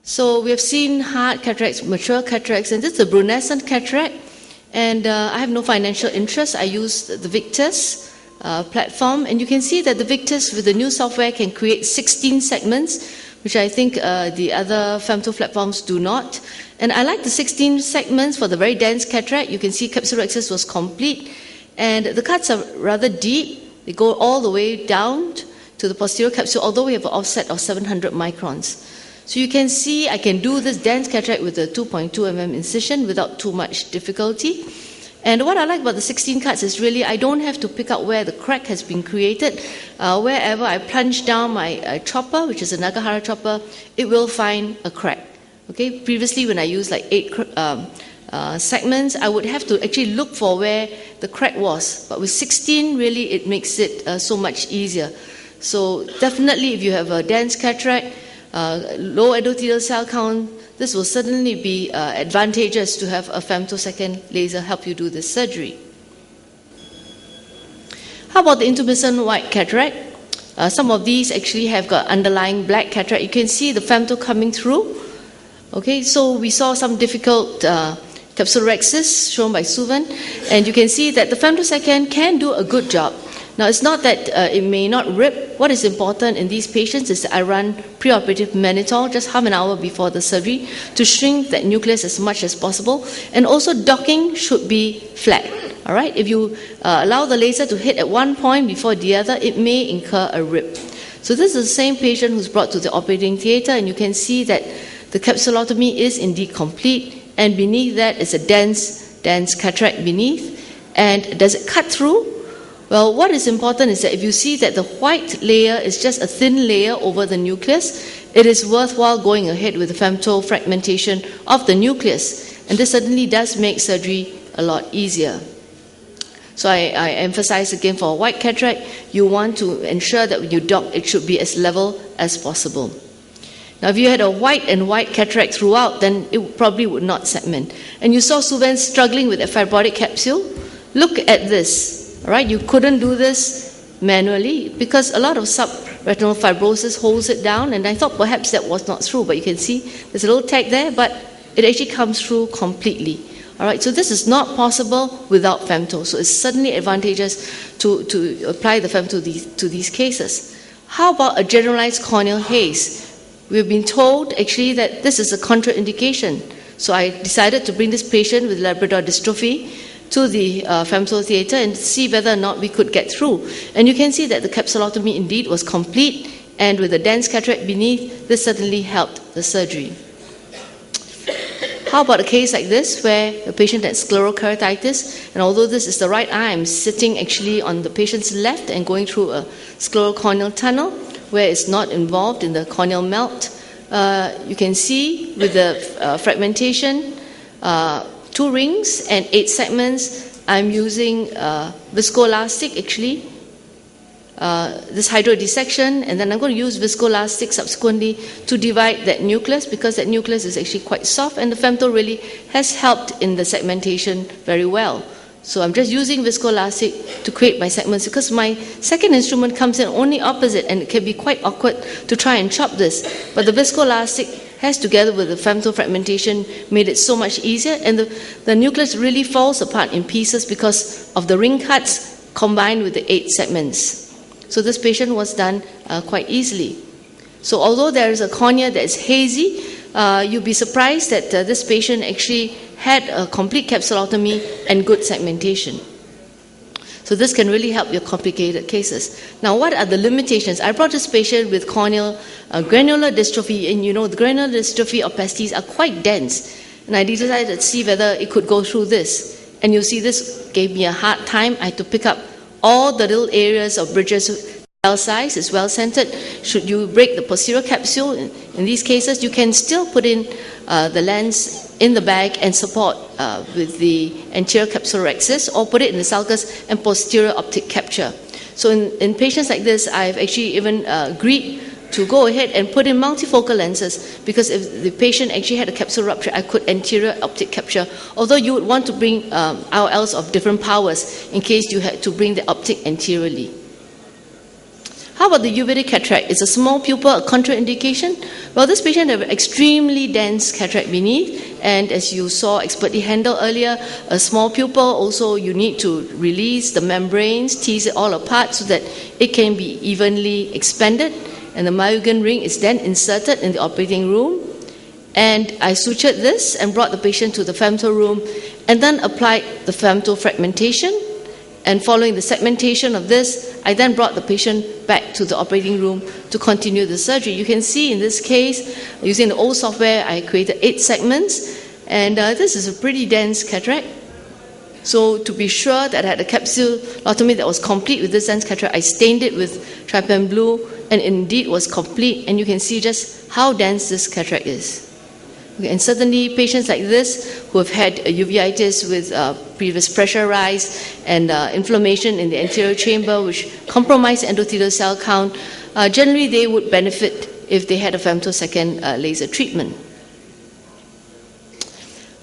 So we have seen hard cataracts, mature cataracts, and this is a Brunescent Cataract. And I have no financial interest. I use the Victus platform, and you can see that the Victus with the new software can create 16 segments, which I think the other femto platforms do not. And I like the 16 segments for the very dense cataract. You can see capsulorhexis was complete, and the cuts are rather deep. They go all the way down to the posterior capsule, although we have an offset of 700 microns. So you can see I can do this dense cataract with a 2.2 mm incision without too much difficulty. And what I like about the 16 cuts is really I don't have to pick out where the crack has been created. Wherever I plunge down my chopper, which is a Nagahara chopper, it will find a crack. Okay. Previously, when I used like 8 segments, I would have to actually look for where the crack was. But with 16, really, it makes it so much easier. So definitely, if you have a dense cataract, low endothelial cell count, this will certainly be advantageous to have a femtosecond laser help you do this surgery. How about the intumescent white cataract? Some of these actually have got underlying black cataract. You can see the femto coming through. Okay, so we saw some difficult capsulorhexis shown by Suvan, and you can see that the femtosecond can do a good job. Now, it's not that it may not rip. What is important in these patients is that I run preoperative mannitol just half an hour before the surgery to shrink that nucleus as much as possible. And also docking should be flat. All right? If you allow the laser to hit at one point before the other, it may incur a rip. So this is the same patient who's brought to the operating theater, and you can see that the capsulotomy is indeed complete, and beneath that is a dense cataract beneath. And does it cut through? Well, what is important is that if you see that the white layer is just a thin layer over the nucleus, it is worthwhile going ahead with the femtofragmentation of the nucleus. And this certainly does make surgery a lot easier. So I emphasize again, for a white cataract, you want to ensure that when you dock, it should be as level as possible. Now, if you had a white and white cataract throughout, then it probably would not segment. And you saw Suvan struggling with a fibrotic capsule. Look at this. All right, you couldn't do this manually because a lot of subretinal fibrosis holds it down, and I thought perhaps that was not through, but you can see there's a little tag there, but it actually comes through completely. All right, so this is not possible without femto, so it's certainly advantageous to apply the femto to these cases. How about a generalized corneal haze? We've been told actually that this is a contraindication, so I decided to bring this patient with Labrador Dystrophy to the femto theater and see whether or not we could get through. And you can see that the capsulotomy indeed was complete, and with a dense cataract beneath, this certainly helped the surgery. How about a case like this, where the patient had sclerokeratitis, and although this is the right eye, I'm sitting actually on the patient's left and going through a sclerocorneal tunnel where it's not involved in the corneal melt. You can see with the fragmentation, 2 rings and 8 segments. I'm using viscoelastic actually, this hydrodissection, and then I'm going to use viscoelastic subsequently to divide that nucleus, because that nucleus is actually quite soft, and the femto really has helped in the segmentation very well. So I'm just using viscoelastic to create my segments, because my second instrument comes in only opposite, and it can be quite awkward to try and chop this. But the viscoelastic has, together with the femtofragmentation, made it so much easier, and the nucleus really falls apart in pieces because of the ring cuts combined with the 8 segments. So this patient was done quite easily. So although there is a cornea that is hazy, you'll be surprised that this patient actually had a complete capsulotomy and good segmentation. So this can really help your complicated cases. Now, what are the limitations? I brought this patient with corneal granular dystrophy, and you know the granular dystrophy of pasties are quite dense. And I decided to see whether it could go through this. And you see this gave me a hard time. I had to pick up all the little areas of bridges. Cell size is well centered. Should you break the posterior capsule, in these cases, you can still put in the lens in the bag and support with the anterior capsulorhexis, or put it in the sulcus and posterior optic capture. So in patients like this, I've actually even agreed to go ahead and put in multifocal lenses, because if the patient actually had a capsule rupture, I could anterior optic capture, although you would want to bring IOLs of different powers in case you had to bring the optic anteriorly. How about the uveitic cataract? Is a small pupil a contraindication? Well, this patient had extremely dense cataract beneath, and as you saw expertly handled earlier, a small pupil also you need to release the membranes, tease it all apart so that it can be evenly expanded, and the Mayugan ring is then inserted in the operating room. And I sutured this and brought the patient to the femto room and then applied the femto fragmentation. And following the segmentation of this, I then brought the patient back to the operating room to continue the surgery. You can see in this case, using the old software, I created 8 segments, and this is a pretty dense cataract. So to be sure that I had a capsulotomy that was complete with this dense cataract, I stained it with trypan blue, and indeed was complete, and you can see just how dense this cataract is. Okay, and certainly patients like this who have had a uveitis with previous pressure rise and inflammation in the anterior chamber which compromise endothelial cell count, generally they would benefit if they had a femtosecond laser treatment.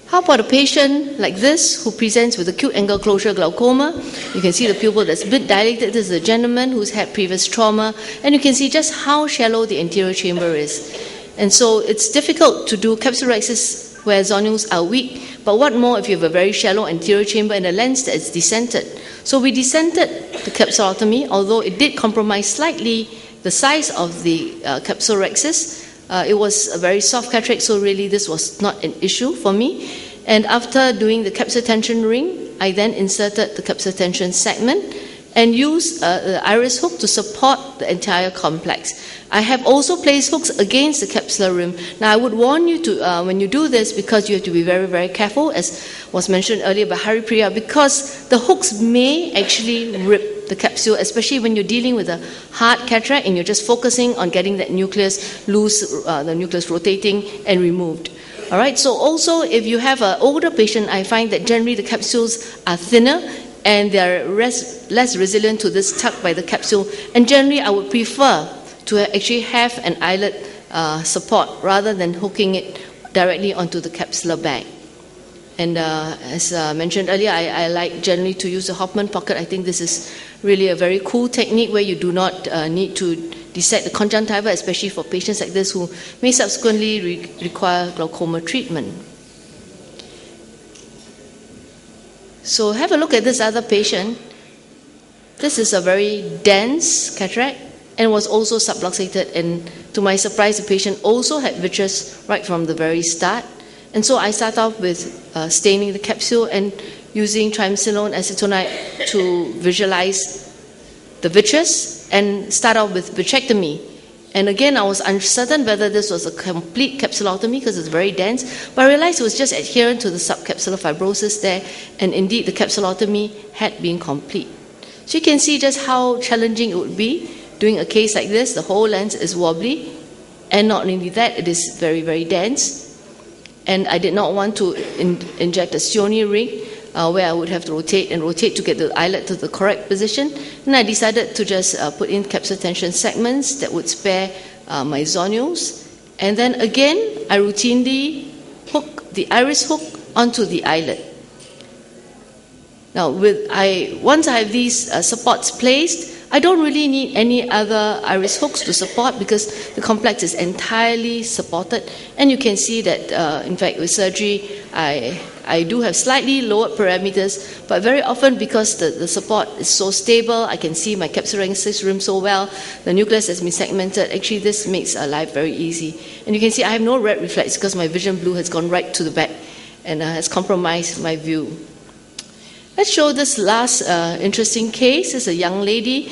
How about a patient like this who presents with acute angle closure glaucoma? You can see the pupil that's a bit dilated. This is a gentleman who's had previous trauma, and you can see just how shallow the anterior chamber is. And so it's difficult to do capsulorhexis where zonules are weak, but what more if you have a very shallow anterior chamber and a lens that is decentered. So we decentered the capsulotomy, although it did compromise slightly the size of the capsulorhexis. It was a very soft cataract, so really this was not an issue for me. And after doing the capsular tension ring, I then inserted the capsular tension segment and used the iris hook to support the entire complex. I have also placed hooks against the capsular rim. Now I would warn you to, when you do this, because you have to be very, very careful, as was mentioned earlier by Haripriya, because the hooks may actually rip the capsule, especially when you're dealing with a hard cataract and you're just focusing on getting that nucleus loose, the nucleus rotating and removed. All right, so also if you have an older patient, I find that generally the capsules are thinner and they're less resilient to this tug by the capsule, and generally I would prefer to actually have an eyelet support rather than hooking it directly onto the capsular bag. And as mentioned earlier, I like generally to use the Hoffman pocket. I think this is really a very cool technique where you do not need to dissect the conjunctiva, especially for patients like this who may subsequently require glaucoma treatment. So have a look at this other patient. This is a very dense cataract and was also subluxated, and to my surprise the patient also had vitreous right from the very start. And so I start off with staining the capsule and using triamcinolone acetonide to visualize the vitreous and start off with vitrectomy. And again, I was uncertain whether this was a complete capsulotomy because it's very dense, but I realized it was just adherent to the subcapsular fibrosis there, and indeed the capsulotomy had been complete. So you can see just how challenging it would be doing a case like this. The whole lens is wobbly, and not only that, it is very, very dense. And I did not want to inject a Sioni ring where I would have to rotate and rotate to get the eyelet to the correct position. And I decided to just put in capsular tension segments that would spare my zonules. And then again, I routinely hook the iris hook onto the eyelet. Now, once I have these supports placed, I don't really need any other iris hooks to support because the complex is entirely supported. And you can see that, in fact, with surgery, I do have slightly lowered parameters, but very often because the support is so stable, I can see my capsulorhexis rim so well, the nucleus has been segmented. Actually, this makes life very easy. And you can see I have no red reflex because my vision blue has gone right to the back and has compromised my view. Let's show this last interesting case. It's a young lady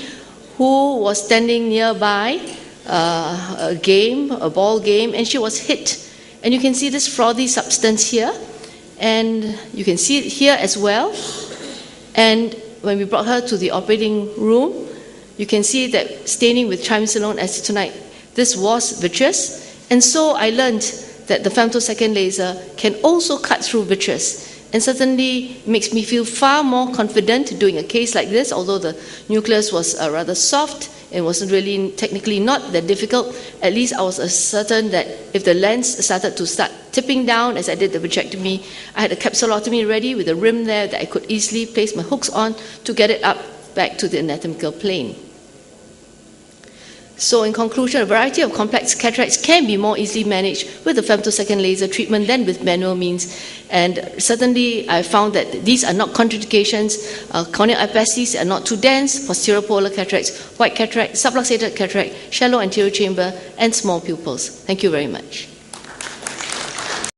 who was standing nearby a ball game, and she was hit. And you can see this frothy substance here, and you can see it here as well. And when we brought her to the operating room, you can see that staining with triamcinolone acetonide, this was vitreous. And so I learned that the femtosecond laser can also cut through vitreous, and certainly makes me feel far more confident doing a case like this, although the nucleus was rather soft and wasn't really technically not that difficult. At least I was certain that if the lens started to start tipping down as I did the vitrectomy, I had a capsulotomy ready with a rim there that I could easily place my hooks on to get it up back to the anatomical plane. So in conclusion, a variety of complex cataracts can be more easily managed with the femtosecond laser treatment than with manual means. And certainly I found that these are not contraindications. Corneal epilepsies are not too dense, posterior polar cataracts, white cataract, subluxated cataract, shallow anterior chamber, and small pupils. Thank you very much.